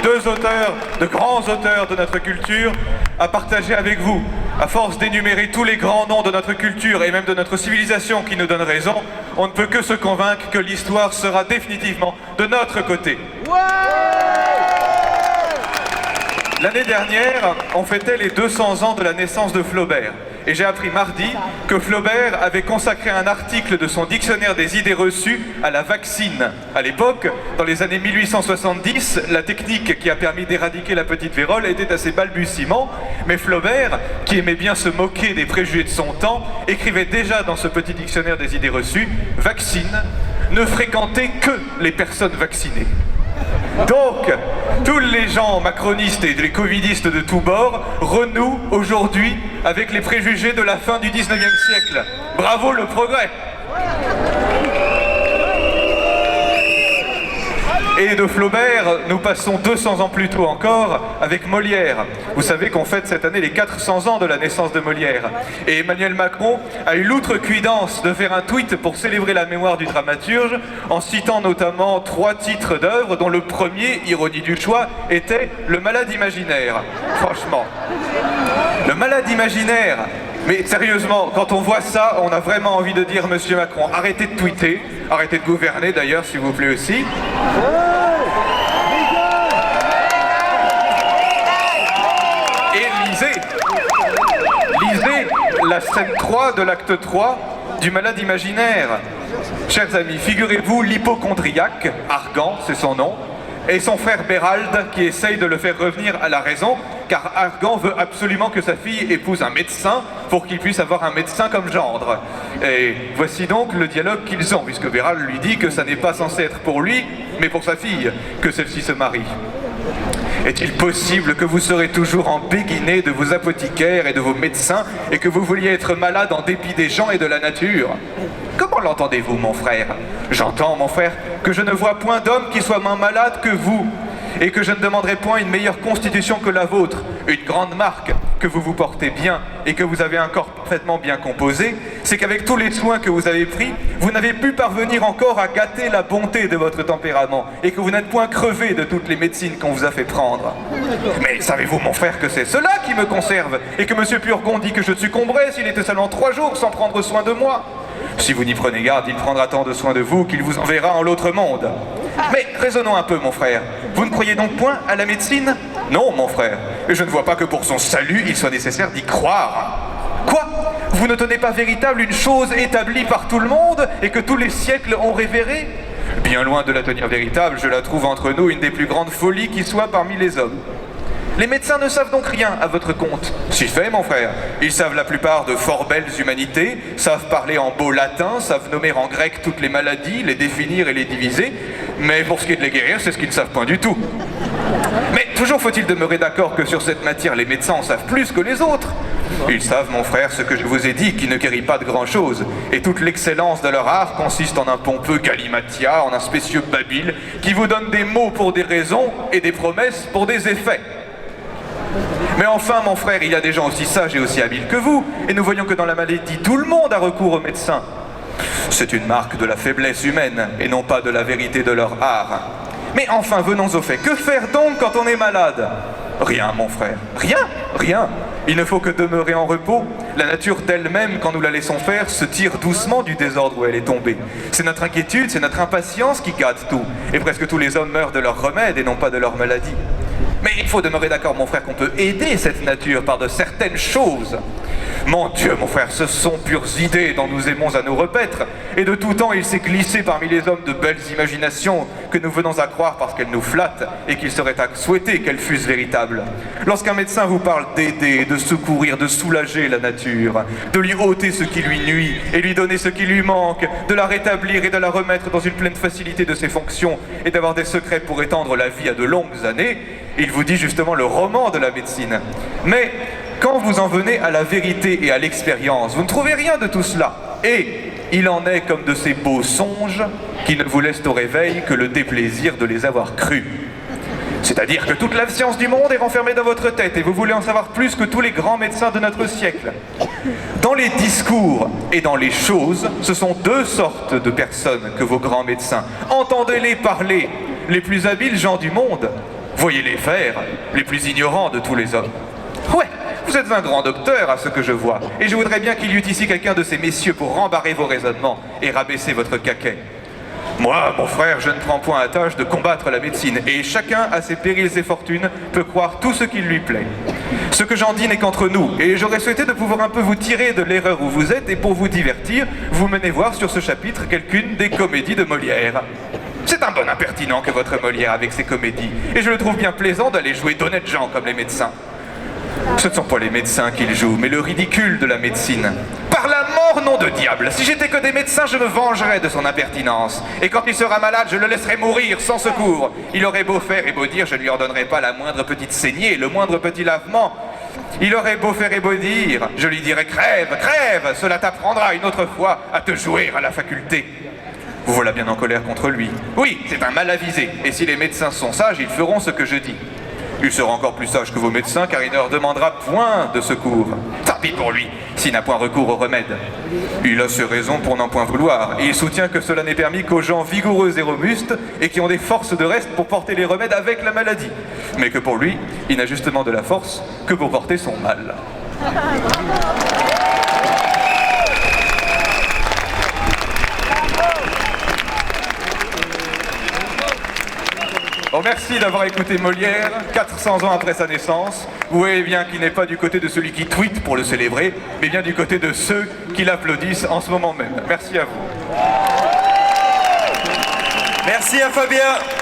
deux auteurs, de grands auteurs de notre culture, à partager avec vous. À force d'énumérer tous les grands noms de notre culture et même de notre civilisation qui nous donnent raison, on ne peut que se convaincre que l'histoire sera définitivement de notre côté. L'année dernière, on fêtait les 200 ans de la naissance de Flaubert. Et j'ai appris mardi que Flaubert avait consacré un article de son dictionnaire des idées reçues à la vaccine. À l'époque, dans les années 1870, la technique qui a permis d'éradiquer la petite vérole était assez balbutiement, mais Flaubert, qui aimait bien se moquer des préjugés de son temps, écrivait déjà dans ce petit dictionnaire des idées reçues « Vaccine, ne fréquentez que les personnes vaccinées ». Donc, tous les gens macronistes et les covidistes de tous bords renouent aujourd'hui avec les préjugés de la fin du 19e siècle. Bravo le progrès! Et de Flaubert, nous passons 200 ans plus tôt encore avec Molière. Vous savez qu'on fête cette année les 400 ans de la naissance de Molière. Et Emmanuel Macron a eu l'outrecuidance de faire un tweet pour célébrer la mémoire du dramaturge, en citant notamment 3 titres d'œuvres, dont le premier, ironie du choix, était « Le malade imaginaire ». Franchement. Le malade imaginaire. Mais sérieusement, quand on voit ça, on a vraiment envie de dire, Monsieur Macron, arrêtez de tweeter, arrêtez de gouverner d'ailleurs, s'il vous plaît aussi. Et lisez la scène 3 de l'acte 3 du malade imaginaire. Chers amis, figurez-vous l'hypocondriaque, Argan, c'est son nom, et son frère Bérald qui essaye de le faire revenir à la raison, car Argan veut absolument que sa fille épouse un médecin pour qu'il puisse avoir un médecin comme gendre. Et voici donc le dialogue qu'ils ont, puisque Bérald lui dit que ça n'est pas censé être pour lui, mais pour sa fille, que celle-ci se marie. Est-il possible que vous serez toujours en béguiné de vos apothicaires et de vos médecins et que vous vouliez être malade en dépit des gens et de la nature? Comment l'entendez-vous, mon frère? J'entends, mon frère, que je ne vois point d'homme qui soit moins malade que vous et que je ne demanderai point une meilleure constitution que la vôtre, une grande marque que vous vous portez bien et que vous avez un corps parfaitement bien composé, c'est qu'avec tous les soins que vous avez pris, vous n'avez pu parvenir encore à gâter la bonté de votre tempérament et que vous n'êtes point crevé de toutes les médecines qu'on vous a fait prendre. Mais savez-vous, mon frère, que c'est cela qui me conserve et que M. Purgon dit que je succomberais s'il était seulement 3 jours sans prendre soin de moi? Si vous n'y prenez garde, il prendra tant de soin de vous qu'il vous enverra en l'autre monde. Mais raisonnons un peu, mon frère. Vous ne croyez donc point à la médecine? Non, mon frère. Et je ne vois pas que pour son salut, il soit nécessaire d'y croire. Quoi? Vous ne tenez pas véritable une chose établie par tout le monde et que tous les siècles ont révérée? Bien loin de la tenir véritable, je la trouve entre nous une des plus grandes folies qui soit parmi les hommes. Les médecins ne savent donc rien à votre compte. Si fait, mon frère. Ils savent la plupart de fort belles humanités, savent parler en beau latin, savent nommer en grec toutes les maladies, les définir et les diviser, mais pour ce qui est de les guérir, c'est ce qu'ils ne savent point du tout. Mais toujours faut-il demeurer d'accord que sur cette matière, les médecins en savent plus que les autres. Ils savent, mon frère, ce que je vous ai dit, qui ne guérit pas de grand-chose, et toute l'excellence de leur art consiste en un pompeux galimatia, en un spécieux babil, qui vous donne des mots pour des raisons et des promesses pour des effets. Mais enfin, mon frère, il y a des gens aussi sages et aussi habiles que vous, et nous voyons que dans la maladie, tout le monde a recours aux médecins. C'est une marque de la faiblesse humaine, et non pas de la vérité de leur art. Mais enfin, venons au fait. Que faire donc quand on est malade? Rien, mon frère. Rien, rien. Il ne faut que demeurer en repos. La nature d'elle-même, quand nous la laissons faire, se tire doucement du désordre où elle est tombée. C'est notre inquiétude, c'est notre impatience qui gâte tout. Et presque tous les hommes meurent de leur remède et non pas de leur maladie. Mais il faut demeurer d'accord, mon frère, qu'on peut aider cette nature par de certaines choses. Mon Dieu, mon frère, ce sont pures idées dont nous aimons à nous repaître. Et de tout temps, il s'est glissé parmi les hommes de belles imaginations que nous venons à croire parce qu'elles nous flattent et qu'il serait à souhaiter qu'elles fussent véritables. Lorsqu'un médecin vous parle d'aider, de secourir, de soulager la nature, de lui ôter ce qui lui nuit et lui donner ce qui lui manque, de la rétablir et de la remettre dans une pleine facilité de ses fonctions et d'avoir des secrets pour étendre la vie à de longues années, il vous dit justement le roman de la médecine. Mais quand vous en venez à la vérité et à l'expérience, vous ne trouvez rien de tout cela. Et il en est comme de ces beaux songes qui ne vous laissent au réveil que le déplaisir de les avoir crus. C'est-à-dire que toute la science du monde est renfermée dans votre tête et vous voulez en savoir plus que tous les grands médecins de notre siècle. Dans les discours et dans les choses, ce sont 2 sortes de personnes que vos grands médecins. Entendez-les parler, les plus habiles gens du monde. Voyez-les faire, les plus ignorants de tous les hommes. Ouais, vous êtes un grand docteur à ce que je vois, et je voudrais bien qu'il y eût ici quelqu'un de ces messieurs pour rembarrer vos raisonnements et rabaisser votre caquet. Moi, mon frère, je ne prends point à tâche de combattre la médecine, et chacun, à ses périls et fortunes, peut croire tout ce qu'il lui plaît. Ce que j'en dis n'est qu'entre nous, et j'aurais souhaité de pouvoir un peu vous tirer de l'erreur où vous êtes, et pour vous divertir, vous menez voir sur ce chapitre quelqu'une des comédies de Molière. C'est un bon impertinent que votre Molière avec ses comédies, et je le trouve bien plaisant d'aller jouer d'honnêtes gens comme les médecins. Ce ne sont pas les médecins qu'il joue, mais le ridicule de la médecine. Par la mort, nom de diable! Si j'étais que des médecins, je me vengerais de son impertinence. Et quand il sera malade, je le laisserai mourir sans secours. Il aurait beau faire et beau dire, je ne lui ordonnerai pas la moindre petite saignée, le moindre petit lavement. Il aurait beau faire et beau dire, je lui dirai crève, crève, cela t'apprendra une autre fois à te jouer à la faculté. Vous voilà bien en colère contre lui. Oui, c'est un mal avisé, et si les médecins sont sages, ils feront ce que je dis. Il sera encore plus sage que vos médecins, car il ne leur demandera point de secours. Tant pis pour lui, s'il n'a point recours au remède. Il a ses raisons pour n'en point vouloir, et il soutient que cela n'est permis qu'aux gens vigoureux et robustes, et qui ont des forces de reste pour porter les remèdes avec la maladie. Mais que pour lui, il n'a justement de la force que pour porter son mal. Bon, merci d'avoir écouté Molière, 400 ans après sa naissance. Vous voyez bien qu'il n'est pas du côté de celui qui tweete pour le célébrer, mais bien du côté de ceux qui l'applaudissent en ce moment même. Merci à vous. Merci à Fabien.